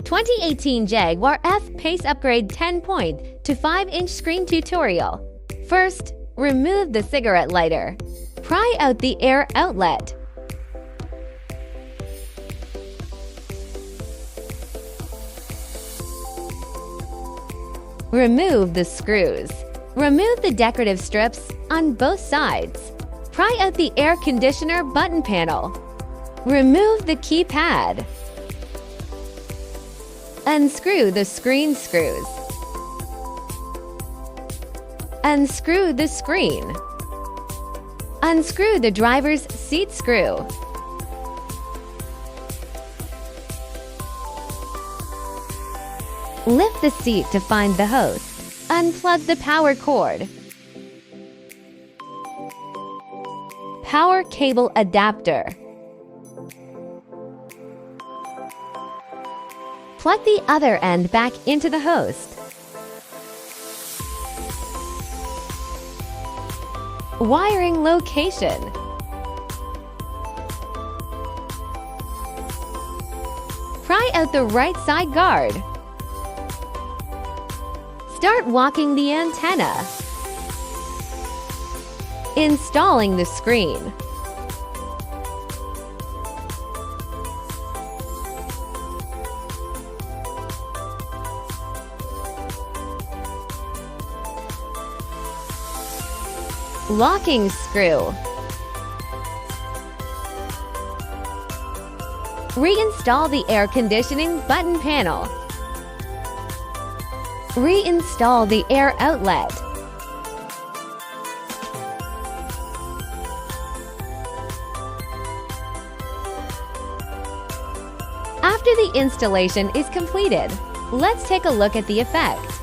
2018 Jaguar F Pace Upgrade 10-point to 5-inch screen tutorial. First, remove the cigarette lighter. Pry out the air outlet. Remove the screws. Remove the decorative strips on both sides. Pry out the air conditioner button panel. Remove the keypad. Unscrew the screen screws. Unscrew the screen. Unscrew the driver's seat screw. Lift the seat to find the hose. Unplug the power cord. Power cable adapter. Plug the other end back into the hose. Wiring location. Pry out the right side guard. Start walking the antenna. Installing the screen. Locking screw. Reinstall the air conditioning button panel. Reinstall the air outlet. After the installation is completed, let's take a look at the effect.